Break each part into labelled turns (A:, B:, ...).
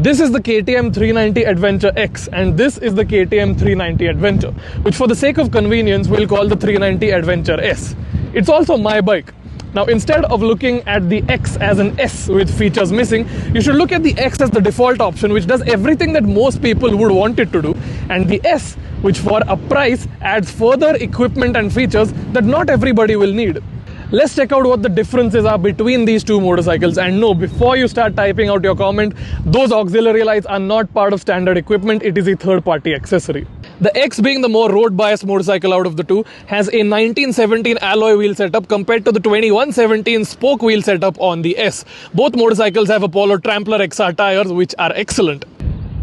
A: This is the KTM 390 Adventure X and this is the KTM 390 Adventure, which for the sake of convenience we'll call the 390 Adventure S. It's also my bike. Now instead of looking at the X as an S with features missing, you should look at the X as the default option which does everything that most people would want it to do, and the S which for a price adds further equipment and features that not everybody will need. Let's check out what the differences are between these two motorcycles. And no, before you start typing out your comment, those auxiliary lights are not part of standard equipment, it is a third-party accessory. The X, being the more road-biased motorcycle out of the two, has a 1917 alloy wheel setup compared to the 2117 spoke wheel setup on the S. Both motorcycles have Apollo Trampler XR tires, which are excellent.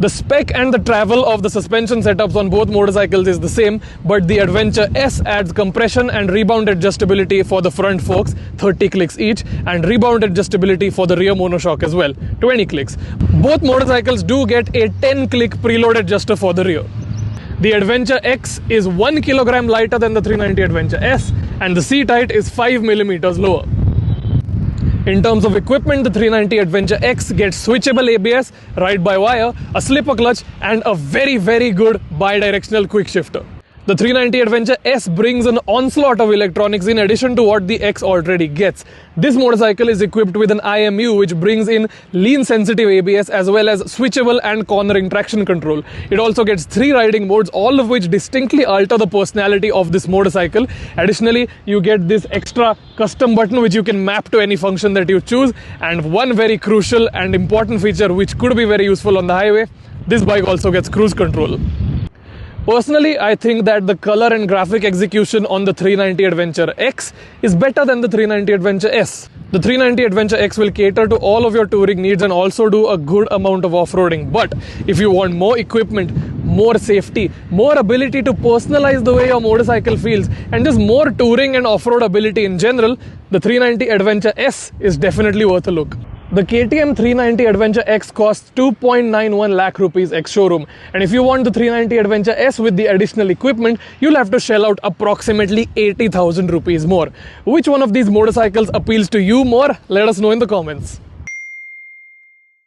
A: The spec and the travel of the suspension setups on both motorcycles is the same, but the Adventure S adds compression and rebound adjustability for the front forks, 30 clicks each, and rebound adjustability for the rear monoshock as well, 20 clicks. Both motorcycles do get a 10-click preload adjuster for the rear. The Adventure X is 1 kilogram lighter than the 390 Adventure S, and the seat height is 5 millimeters lower. In terms of equipment, the 390 Adventure X gets switchable ABS, ride-by-wire, a slipper clutch, and a very good bi-directional quick shifter. The 390 Adventure S brings an onslaught of electronics in addition to what the X already gets. This motorcycle is equipped with an IMU which brings in lean-sensitive ABS as well as switchable and cornering traction control. It also gets 3 riding modes, all of which distinctly alter the personality of this motorcycle. Additionally, you get this extra custom button which you can map to any function that you choose. And one very crucial and important feature which could be very useful on the highway, this bike also gets cruise control. Personally, I think that the color and graphic execution on the 390 Adventure X is better than the 390 Adventure S. The 390 Adventure X will cater to all of your touring needs and also do a good amount of off-roading. But if you want more equipment, more safety, more ability to personalize the way your motorcycle feels, and just more touring and off-road ability in general, the 390 Adventure S is definitely worth a look. The KTM 390 Adventure X costs 2.91 lakh rupees ex-showroom, and if you want the 390 Adventure S with the additional equipment, you'll have to shell out approximately 80,000 rupees more. Which one of these motorcycles appeals to you more? Let us know in the comments.